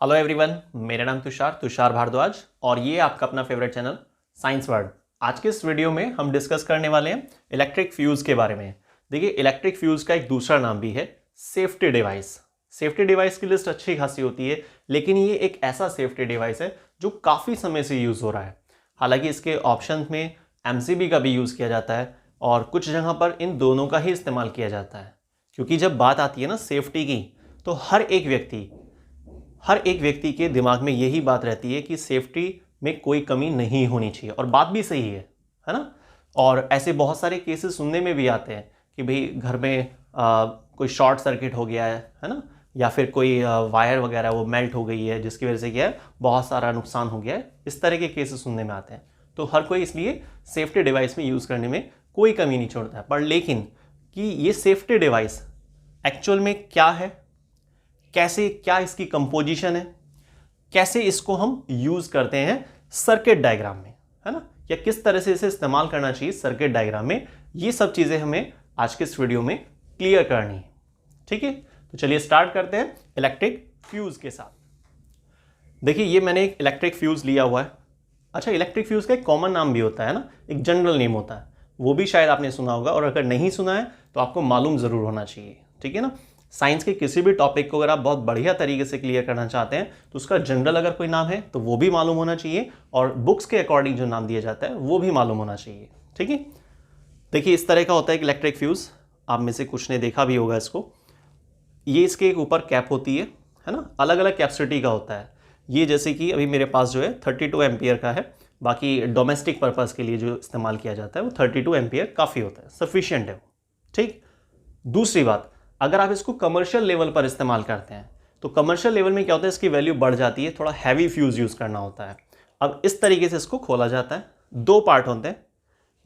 Hello everyone, मेरा नाम तुषार भारद्वाज और ये आपका अपना फेवरेट चैनल साइंस वर्ल्ड। आज के इस वीडियो में हम डिस्कस करने वाले हैं इलेक्ट्रिक फ्यूज़ के बारे में। देखिए, इलेक्ट्रिक फ्यूज़ का एक दूसरा नाम भी है सेफ्टी डिवाइस। सेफ्टी डिवाइस की लिस्ट अच्छी खासी होती है, लेकिन ये एक ऐसा सेफ्टी डिवाइस है जो काफ़ी समय से यूज़ हो रहा है। हालांकि इसके ऑप्शन में एमसीबी का भी यूज़ किया जाता है और कुछ जगह पर इन दोनों का ही इस्तेमाल किया जाता है, क्योंकि जब बात आती है ना सेफ्टी की, तो हर एक व्यक्ति के दिमाग में यही बात रहती है कि सेफ्टी में कोई कमी नहीं होनी चाहिए। और बात भी सही है ना। और ऐसे बहुत सारे केसेस सुनने में भी आते हैं कि भाई घर में कोई शॉर्ट सर्किट हो गया है ना, या फिर कोई वायर वगैरह वो मेल्ट हो गई है, जिसकी वजह से क्या है बहुत सारा नुकसान हो गया है। इस तरह के केसेस सुनने में आते हैं। तो हर कोई इसलिए सेफ्टी डिवाइस में यूज़ करने में कोई कमी नहीं छोड़ता है। पर लेकिन कि ये सेफ्टी डिवाइस एक्चुअल में क्या है, कैसे, क्या इसकी कंपोजिशन है, कैसे इसको हम यूज करते हैं सर्किट डायग्राम में, है ना, या किस तरह से इसे इस्तेमाल करना चाहिए सर्किट डायग्राम में, ये सब चीजें हमें आज के इस वीडियो में क्लियर करनी है। ठीक है, तो चलिए स्टार्ट करते हैं इलेक्ट्रिक फ्यूज के साथ। देखिए, ये मैंने एक इलेक्ट्रिक फ्यूज लिया हुआ है। अच्छा, इलेक्ट्रिक फ्यूज का एक कॉमन नाम भी होता है ना, एक जनरल नेम होता है, वो भी शायद आपने सुना होगा, और अगर नहीं सुना है तो आपको मालूम जरूर होना चाहिए। ठीक है ना। साइंस के किसी भी टॉपिक को अगर आप बहुत बढ़िया तरीके से क्लियर करना चाहते हैं तो उसका जनरल अगर कोई नाम है तो वो भी मालूम होना चाहिए, और बुक्स के अकॉर्डिंग जो नाम दिया जाता है वो भी मालूम होना चाहिए। ठीक है। देखिए, इस तरह का होता है कि इलेक्ट्रिक फ्यूज, आप में से कुछ ने देखा भी होगा इसको। ये इसके एक ऊपर कैप होती है ना, अलग अलग कैपेसिटी का होता है ये। जैसे कि अभी मेरे पास जो है 32 एम्पियर का है, बाकी डोमेस्टिक पर्पज के लिए जो इस्तेमाल किया जाता है वो 32 एम्पियर काफ़ी होता है, सफिशियंट है वो। ठीक। दूसरी बात, अगर आप इसको कमर्शियल लेवल पर इस्तेमाल करते हैं तो कमर्शियल लेवल में क्या होता है, इसकी वैल्यू बढ़ जाती है, थोड़ा हैवी फ्यूज यूज करना होता है। अब इस तरीके से इसको खोला जाता है। दो पार्ट होते हैं,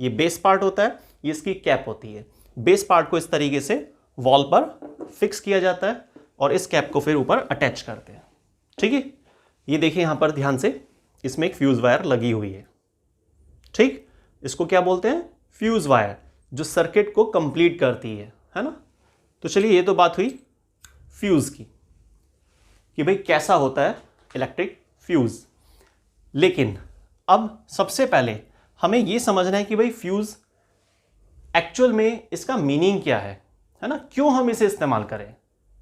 ये बेस पार्ट होता है, ये इसकी कैप होती है। बेस पार्ट को इस तरीके से वॉल पर फिक्स किया जाता है और इस कैप को फिर ऊपर अटैच करते हैं। ठीक है। ये देखिए यहां पर ध्यान से, इसमें एक फ्यूज वायर लगी हुई है। ठीक। इसको क्या बोलते हैं, फ्यूज वायर, जो सर्किट को कंप्लीट करती है ना। तो चलिए, ये तो बात हुई फ्यूज की कि भाई कैसा होता है इलेक्ट्रिक फ्यूज। लेकिन अब सबसे पहले हमें यह समझना है कि भाई फ्यूज एक्चुअल में इसका मीनिंग क्या है ना, क्यों हम इसे इस्तेमाल करें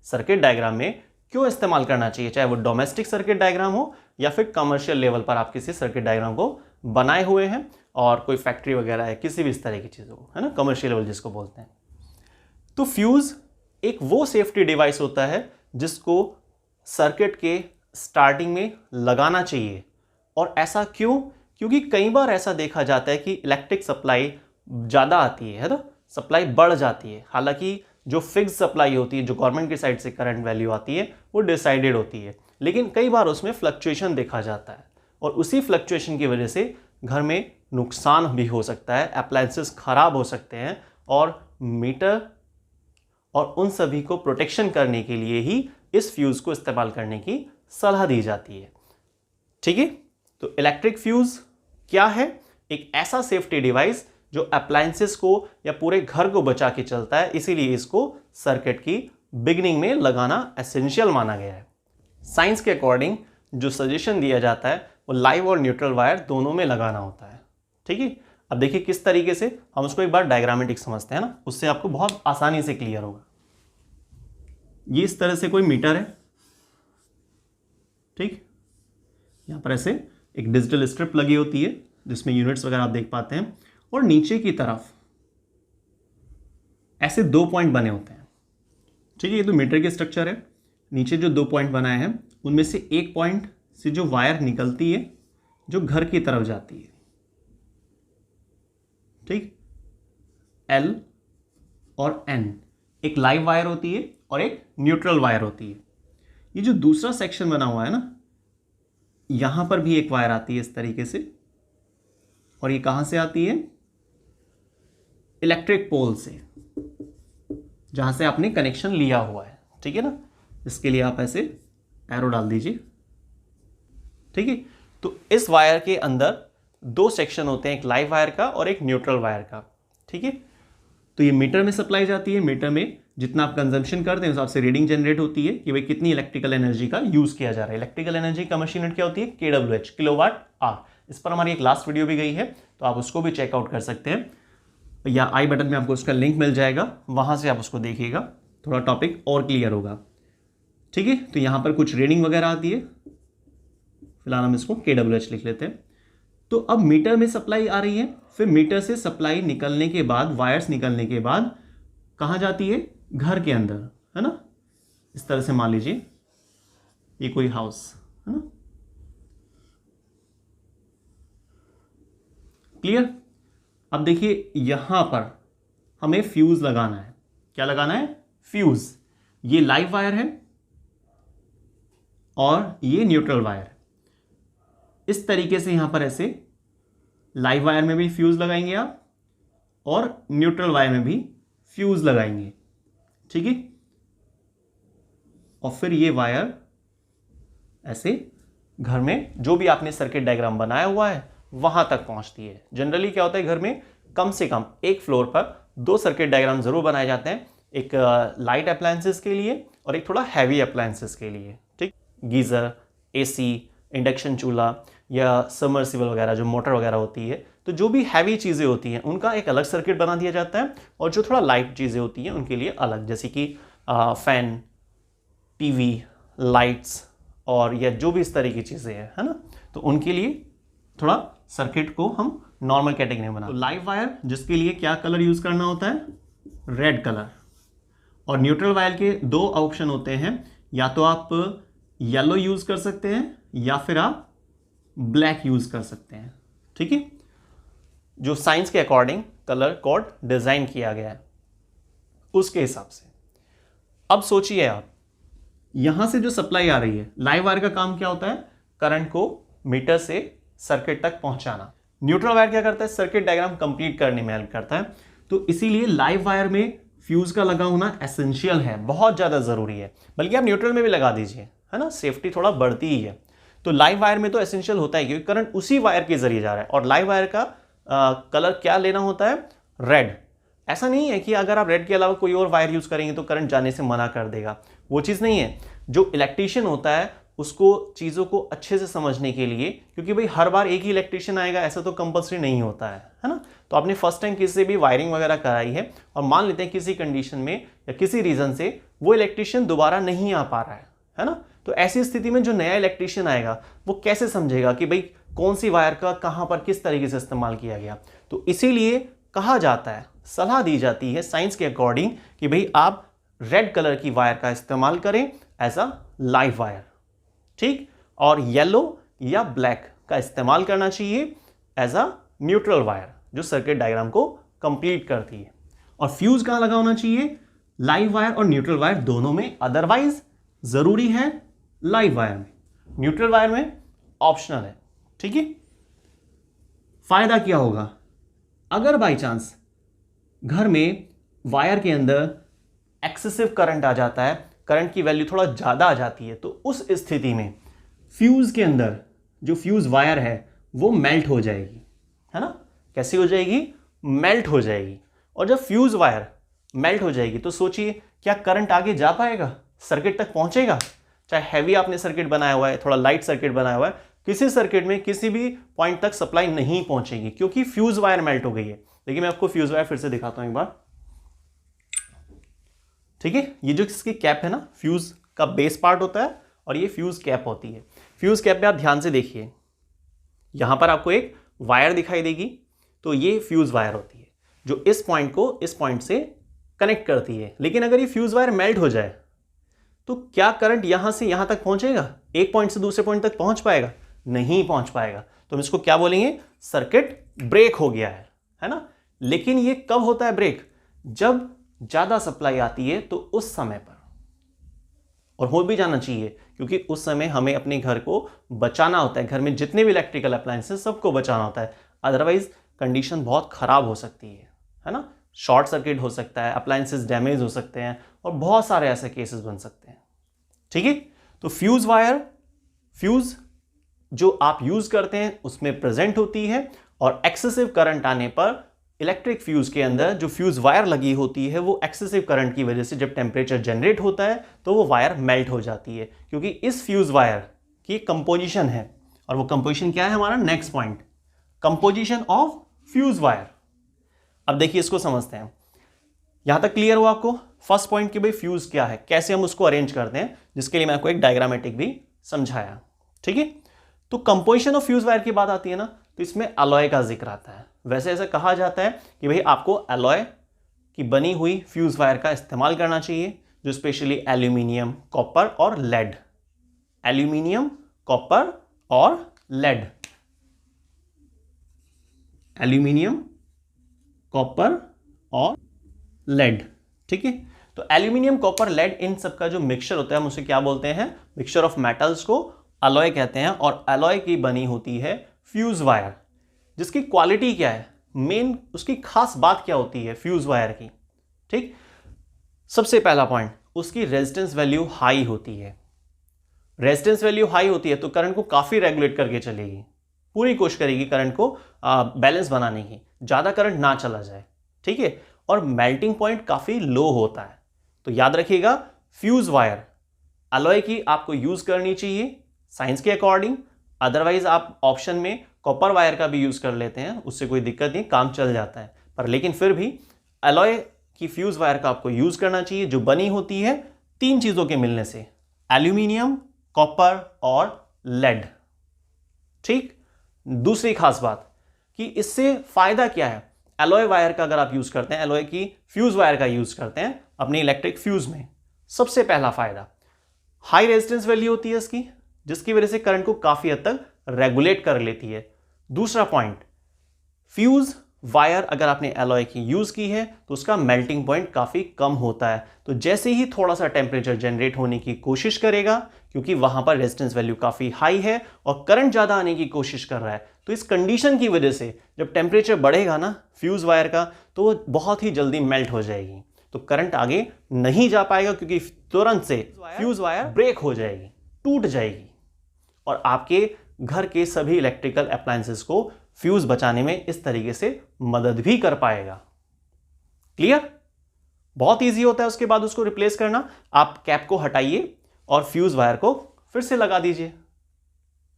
सर्किट डायग्राम में, क्यों इस्तेमाल करना चाहिए, चाहे वो डोमेस्टिक सर्किट डायग्राम हो या फिर कमर्शियल लेवल पर आप किसी सर्किट डायग्राम को बनाए हुए हैं और कोई फैक्ट्री वगैरह है, किसी भी इस तरह की चीज़ों को, है ना, कमर्शियल लेवल जिसको बोलते हैं। तो फ्यूज एक वो सेफ्टी डिवाइस होता है जिसको सर्किट के स्टार्टिंग में लगाना चाहिए। और ऐसा क्यों? क्योंकि कई बार ऐसा देखा जाता है कि इलेक्ट्रिक सप्लाई ज़्यादा आती है ना, सप्लाई बढ़ जाती है। हालांकि जो फिक्स सप्लाई होती है, जो गवर्नमेंट की साइड से करंट वैल्यू आती है, वो डिसाइडेड होती है, लेकिन कई बार उसमें फ्लक्चुएशन देखा जाता है और उसी फ्लक्चुएशन की वजह से घर में नुकसान भी हो सकता है, अप्लायंसेस खराब हो सकते हैं, और मीटर और उन सभी को प्रोटेक्शन करने के लिए ही इस फ्यूज को इस्तेमाल करने की सलाह दी जाती है। ठीक है। तो इलेक्ट्रिक फ्यूज क्या है? एक ऐसा सेफ्टी डिवाइस जो अप्लायंसेस को या पूरे घर को बचा के चलता है, इसीलिए इसको सर्किट की बिगिनिंग में लगाना एसेंशियल माना गया है। साइंस के अकॉर्डिंग जो सजेशन दिया जाता है वो लाइव और न्यूट्रल वायर दोनों में लगाना होता है। ठीक है। अब देखिए किस तरीके से हम उसको एक बार डायग्रामेटिक समझते हैं ना, उससे आपको बहुत आसानी से क्लियर होगा। ये इस तरह से कोई मीटर है। ठीक। यहां पर ऐसे एक डिजिटल स्ट्रिप लगी होती है जिसमें यूनिट्स वगैरह आप देख पाते हैं, और नीचे की तरफ ऐसे दो पॉइंट बने होते हैं। ठीक है। ये तो मीटर की स्ट्रक्चर है। नीचे जो दो पॉइंट बनाए हैं उनमें से एक पॉइंट से जो वायर निकलती है जो घर की तरफ जाती है, ठीक, L और N, एक लाइव वायर होती है और एक न्यूट्रल वायर होती है। ये जो दूसरा सेक्शन बना हुआ है ना, यहां पर भी एक वायर आती है इस तरीके से, और ये कहां से आती है, इलेक्ट्रिक पोल से, जहां से आपने कनेक्शन लिया हुआ है। ठीक है ना। इसके लिए आप ऐसे एरो डाल दीजिए। ठीक है। तो इस वायर के अंदर दो सेक्शन होते हैं, एक लाइव वायर का और एक न्यूट्रल वायर का। ठीक है। तो ये मीटर में सप्लाई जाती है, मीटर में जितना आप कंजम्पशन करते हैं उस हिसाब से रीडिंग जनरेट होती है कि भाई कितनी इलेक्ट्रिकल एनर्जी का यूज़ किया जा रहा है। इलेक्ट्रिकल एनर्जी का मशीन यूनिट क्या होती है? KWH, kilowatt hour. इस पर हमारी एक लास्ट वीडियो भी गई है, तो आप उसको भी चेकआउट कर सकते हैं, या आई बटन में आपको उसका लिंक मिल जाएगा, वहाँ से आप उसको देखिएगा, थोड़ा टॉपिक और क्लियर होगा। ठीक है, तो यहाँ पर कुछ रीडिंग वगैरह आती है, फिलहाल हम इसको KWH लिख लेते हैं। तो अब मीटर में सप्लाई आ रही है, फिर मीटर से सप्लाई निकलने के बाद, वायर्स निकलने के बाद कहाँ जाती है? घर के अंदर, है ना। इस तरह से मान लीजिए ये कोई हाउस है ना, क्लियर। अब देखिए यहां पर हमें फ्यूज लगाना है। क्या लगाना है? फ्यूज। ये लाइव वायर है और ये न्यूट्रल वायर है। इस तरीके से यहां पर ऐसे लाइव वायर में भी फ्यूज लगाएंगे आप और न्यूट्रल वायर में भी फ्यूज लगाएंगे, ठीक है। और फिर ये वायर ऐसे घर में जो भी आपने सर्किट डायग्राम बनाया हुआ है वहां तक पहुंचती है। जनरली क्या होता है, घर में कम से कम एक फ्लोर पर 2 सर्किट डायग्राम जरूर बनाए जाते हैं, एक लाइट अप्लायंसेस के लिए और एक थोड़ा हैवी अप्लायंसेस के लिए, ठीक। गीजर, AC, इंडक्शन चूल्हा या सबमर्सिबल वगैरह जो मोटर वगैरह होती है, तो जो भी हैवी चीज़ें होती हैं उनका एक अलग सर्किट बना दिया जाता है, और जो थोड़ा लाइट चीज़ें होती हैं उनके लिए अलग, जैसे कि फैन, TV, लाइट्स और या जो भी इस तरह की चीज़ें हैं, है ना, तो उनके लिए थोड़ा सर्किट को हम नॉर्मल कैटेगरी में बनाते हैं। तो लाइव वायर जिसके लिए क्या कलर यूज़ करना होता है? Red colour. और न्यूट्रल वायर के 2 ऑप्शन होते हैं, या तो आप येलो यूज़ कर सकते हैं या फिर आप ब्लैक यूज़ कर सकते हैं, ठीक है। जो साइंस के अकॉर्डिंग कलर कोड डिज़ाइन किया गया है उसके हिसाब से। अब सोचिए आप, यहां से जो सप्लाई आ रही है, लाइव वायर का काम क्या होता है? करंट को मीटर से सर्किट तक पहुंचाना। न्यूट्रल वायर क्या करता है? सर्किट डायग्राम कंप्लीट करने में हेल्प करता है। तो इसीलिए लाइव वायर में फ्यूज का लगा होना एसेंशियल है, बहुत ज़्यादा ज़रूरी है। बल्कि आप न्यूट्रल में भी लगा दीजिए, है ना, सेफ्टी थोड़ा बढ़ती ही है। तो लाइव वायर में तो एसेंशियल होता है क्योंकि करंट उसी वायर के जरिए जा रहा है। और लाइव वायर का कलर क्या लेना होता है? रेड। ऐसा नहीं है कि अगर आप रेड के अलावा कोई और वायर यूज़ करेंगे तो करंट जाने से मना कर देगा, वो चीज़ नहीं है। जो इलेक्ट्रीशियन होता है उसको चीज़ों को अच्छे से समझने के लिए, क्योंकि भाई हर बार एक ही इलेक्ट्रीशियन आएगा ऐसा तो कंपल्सरी नहीं होता है ना। तो आपने फर्स्ट टाइम किसी से भी वायरिंग वगैरह कराई है और मान लेते हैं किसी कंडीशन में या किसी रीज़न से वो इलेक्ट्रीशियन दोबारा नहीं आ पा रहा है ना, तो ऐसी स्थिति में जो नया इलेक्ट्रीशियन आएगा वो कैसे समझेगा कि भाई कौन सी वायर का कहाँ पर किस तरीके से इस्तेमाल किया गया। तो इसीलिए कहा जाता है, सलाह दी जाती है साइंस के अकॉर्डिंग कि भाई आप रेड कलर की वायर का इस्तेमाल करें एज अ लाइव वायर, ठीक, और येलो या ब्लैक का इस्तेमाल करना चाहिए एज अ न्यूट्रल वायर जो सर्किट डायग्राम को कंप्लीट करती है। और फ्यूज कहाँ लगा होना चाहिए? लाइव वायर और न्यूट्रल वायर दोनों में। अदरवाइज जरूरी है लाइव वायर में, न्यूट्रल वायर में ऑप्शनल है, ठीक है। फायदा क्या होगा? अगर बाई चांस घर में वायर के अंदर एक्सेसिव करंट आ जाता है, करंट की वैल्यू थोड़ा ज़्यादा आ जाती है, तो उस स्थिति में फ्यूज़ के अंदर जो फ्यूज़ वायर है वो मेल्ट हो जाएगी, है ना। कैसी हो जाएगी? मेल्ट हो जाएगी। और जब फ्यूज़ वायर मेल्ट हो जाएगी तो सोचिए क्या करंट आगे जा पाएगा, सर्किट तक पहुंचेगा? चाहे हैवी आपने सर्किट बनाया हुआ है, थोड़ा लाइट सर्किट बनाया हुआ है, किसी सर्किट में किसी भी पॉइंट तक सप्लाई नहीं पहुंचेगी क्योंकि फ्यूज़ वायर मेल्ट हो गई है। देखिए मैं आपको फ्यूज़ वायर फिर से दिखाता हूं एक बार, ठीक है। ये जो इसकी कैप है ना, फ्यूज का बेस पार्ट होता है और ये फ्यूज कैप होती है। फ्यूज कैप पे आप ध्यान से देखिए, यहां पर आपको एक वायर दिखाई देगी, तो ये फ्यूज वायर होती है जो इस पॉइंट को इस पॉइंट से कनेक्ट करती है। लेकिन अगर ये फ्यूज वायर मेल्ट हो जाए तो क्या करंट यहां से यहां तक पहुंचेगा? एक पॉइंट से दूसरे पॉइंट तक पहुंच पाएगा? नहीं पहुंच पाएगा। तो हम इसको क्या बोलेंगे? सर्किट ब्रेक हो गया है ना। लेकिन ये कब होता है ब्रेक? जब ज्यादा सप्लाई आती है, तो उस समय पर, और हो भी जाना चाहिए क्योंकि उस समय हमें अपने घर को बचाना होता है, घर में जितने भी इलेक्ट्रिकल अप्लायंसेस सबको बचाना होता है। अदरवाइज कंडीशन बहुत खराब हो सकती है ना। शॉर्ट सर्किट हो सकता है, अप्लायंसेस डैमेज हो सकते हैं और बहुत सारे ऐसे केसेस बन सकते हैं, ठीक है। तो फ्यूज वायर, फ्यूज जो आप यूज करते हैं उसमें प्रेजेंट होती है और एक्सेसिव करंट आने पर इलेक्ट्रिक फ्यूज के अंदर जो फ्यूज वायर लगी होती है वो एक्सेसिव करंट की वजह से जब टेम्परेचर जनरेट होता है तो वो वायर मेल्ट हो जाती है, क्योंकि इस फ्यूज वायर की कंपोजिशन है, और वो कंपोजिशन क्या है हमारा next point, composition of fuse wire. अब देखिए इसको समझते हैं, यहां तक क्लियर हुआ आपको फर्स्ट पॉइंट कि भाई फ्यूज क्या है, कैसे हम उसको अरेंज करते हैं, जिसके लिए मैं आपको एक डायग्रामेटिक भी समझाया। ठीक है, तो कंपोजिशन ऑफ फ्यूज वायर की बात आती है ना, तो इसमें अलॉय का जिक्र आता है। वैसे ऐसा कहा जाता है कि भाई आपको अलॉय की बनी हुई फ्यूज वायर का इस्तेमाल करना चाहिए, जो स्पेशली एल्यूमिनियम, कॉपर और लेड, एल्यूमिनियम, कॉपर और लेड, एल्यूमिनियम, कॉपर और लेड। ठीक है, तो एल्यूमिनियम, कॉपर, लेड, इन सब का जो मिक्सचर होता है हम उसे क्या बोलते हैं, मिक्सचर ऑफ मेटल्स को अलॉय कहते हैं, और अलॉय की बनी होती है फ्यूज वायर, जिसकी क्वालिटी क्या है, मेन उसकी खास बात क्या होती है फ्यूज वायर की। ठीक, सबसे पहला पॉइंट, उसकी रेजिस्टेंस वैल्यू हाई होती है। रेजिस्टेंस वैल्यू हाई होती है तो करंट को काफी रेगुलेट करके चलेगी, पूरी कोशिश करेगी करंट को बैलेंस बनाने की, ज्यादा करंट ना चला जाए। ठीक है, और मेल्टिंग पॉइंट काफी लो होता है। तो याद रखिएगा फ्यूज वायर अलॉय की आपको यूज करनी चाहिए साइंस के अकॉर्डिंग, अदरवाइज आप ऑप्शन में कॉपर वायर का भी यूज कर लेते हैं, उससे कोई दिक्कत नहीं, काम चल जाता है, पर लेकिन फिर भी अलॉय की फ्यूज वायर का आपको यूज करना चाहिए, जो बनी होती है तीन चीजों के मिलने से, एल्यूमिनियम, कॉपर और लेड। ठीक, दूसरी खास बात कि इससे फायदा क्या है, अलॉय वायर का अगर आप यूज करते हैं, अलॉय की फ्यूज वायर का यूज करते हैं अपनी इलेक्ट्रिक फ्यूज में, सबसे पहला फायदा हाई रेजिस्टेंस वैल्यू होती है इसकी, जिसकी वजह से करंट को काफी हद तक रेगुलेट कर लेती है। दूसरा पॉइंट, फ्यूज वायर अगर आपने अलॉय की यूज की है तो उसका मेल्टिंग पॉइंट काफी कम होता है, तो जैसे ही थोड़ा सा टेम्परेचर जनरेट होने की कोशिश करेगा, क्योंकि वहां पर रेजिस्टेंस वैल्यू काफी हाई है और करंट ज्यादा आने की कोशिश कर रहा है, तो इस कंडीशन की वजह से जब टेम्परेचर बढ़ेगा ना फ्यूज वायर का, तो वो बहुत ही जल्दी मेल्ट हो जाएगी, तो करंट आगे नहीं जा पाएगा, क्योंकि तुरंत से फ्यूज वायर ब्रेक हो जाएगी, टूट जाएगी, और आपके घर के सभी इलेक्ट्रिकल अप्लायंसेस को फ्यूज बचाने में इस तरीके से मदद भी कर पाएगा। क्लियर, बहुत इजी होता है उसके बाद उसको रिप्लेस करना। आप कैप को हटाइए और फ्यूज वायर को फिर से लगा दीजिए,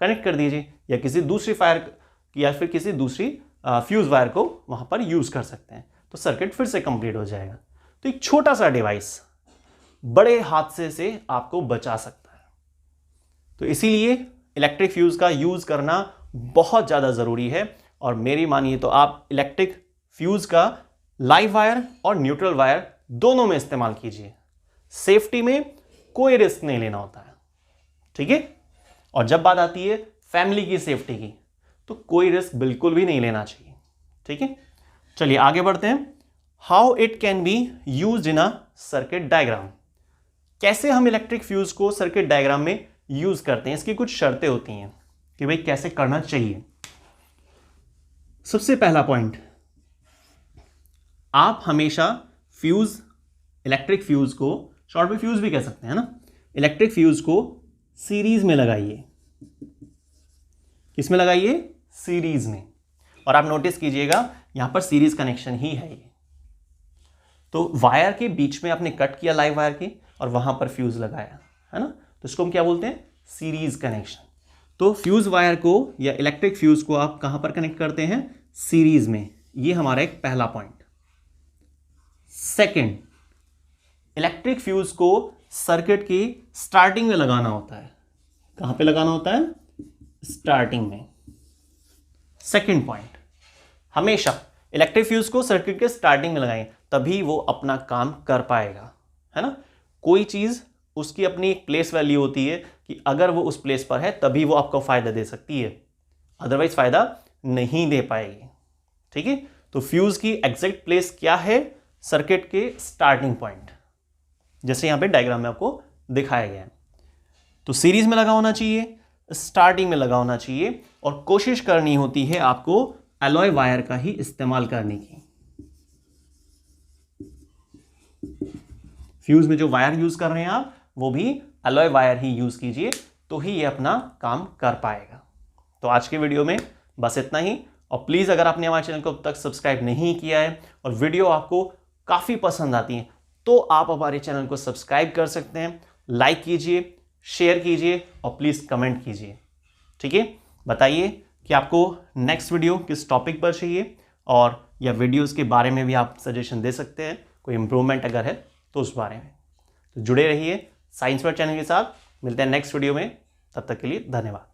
कनेक्ट कर दीजिए, या किसी दूसरी फायर या फिर किसी दूसरी फ्यूज वायर को वहां पर यूज कर सकते हैं, तो सर्किट फिर से कंप्लीट हो जाएगा। तो एक छोटा सा डिवाइस बड़े हादसे से आपको बचा सकता है, तो इसीलिए इलेक्ट्रिक फ्यूज का यूज करना बहुत ज्यादा जरूरी है। और मेरी मानिए तो आप इलेक्ट्रिक फ्यूज का लाइव वायर और न्यूट्रल वायर दोनों में इस्तेमाल कीजिए, सेफ्टी में कोई रिस्क नहीं लेना होता है। ठीक है, और जब बात आती है फैमिली की सेफ्टी की, तो कोई रिस्क बिल्कुल भी नहीं लेना चाहिए। ठीक है, चलिए आगे बढ़ते हैं। How it can be used in a circuit diagram, कैसे हम इलेक्ट्रिक फ्यूज को सर्किट डायग्राम में यूज करते हैं, इसकी कुछ शर्तें होती हैं कि भाई कैसे करना चाहिए। सबसे पहला पॉइंट, आप हमेशा फ्यूज, इलेक्ट्रिक फ्यूज को, शॉर्ट में फ्यूज भी कह सकते हैं ना, इलेक्ट्रिक फ्यूज को सीरीज में लगाइए। किसमें लगाइए, सीरीज में। और आप नोटिस कीजिएगा यहां पर सीरीज कनेक्शन ही है ये, तो वायर के बीच में आपने कट किया लाइव वायर की और वहां पर फ्यूज लगाया है ना, तो इसको हम क्या बोलते हैं, सीरीज कनेक्शन। तो फ्यूज वायर को या इलेक्ट्रिक फ्यूज को आप कहां पर कनेक्ट करते हैं, सीरीज में। ये हमारा एक पहला पॉइंट। सेकंड, इलेक्ट्रिक फ्यूज को सर्किट की स्टार्टिंग में लगाना होता है। कहां पे लगाना होता है, स्टार्टिंग में। सेकंड पॉइंट, हमेशा इलेक्ट्रिक फ्यूज को सर्किट के स्टार्टिंग में लगाएं, तभी वो अपना काम कर पाएगा, है ना। कोई चीज उसकी अपनी एक प्लेस वैल्यू होती है कि अगर वो उस प्लेस पर है तभी वो आपको फायदा दे सकती है, अदरवाइज फायदा नहीं दे पाएगी। ठीक है, तो फ्यूज की एग्जैक्ट प्लेस क्या है, सर्किट के स्टार्टिंग पॉइंट, जैसे यहां पे डायग्राम में आपको दिखाया गया है। तो सीरीज में लगा होना चाहिए, स्टार्टिंग में लगा होना चाहिए, और कोशिश करनी होती है आपको अलॉय वायर का ही इस्तेमाल करने की। फ्यूज में जो वायर यूज कर रहे हैं आप, वो भी अलॉय वायर ही यूज कीजिए, तो ही ये अपना काम कर पाएगा। तो आज के वीडियो में बस इतना ही। और प्लीज़ अगर आपने हमारे चैनल को अब तक सब्सक्राइब नहीं किया है और वीडियो आपको काफ़ी पसंद आती है तो आप हमारे चैनल को सब्सक्राइब कर सकते हैं, लाइक कीजिए, शेयर कीजिए और प्लीज़ कमेंट कीजिए। ठीक है, बताइए कि आपको नेक्स्ट वीडियो किस टॉपिक पर चाहिए और या वीडियोस के बारे में भी आप सजेशन दे सकते हैं, कोई इम्प्रूवमेंट अगर है तो उस बारे में। तो जुड़े रहिए साइंस वर्ड चैनल के साथ, मिलते हैं नेक्स्ट वीडियो में, तब तक के लिए धन्यवाद।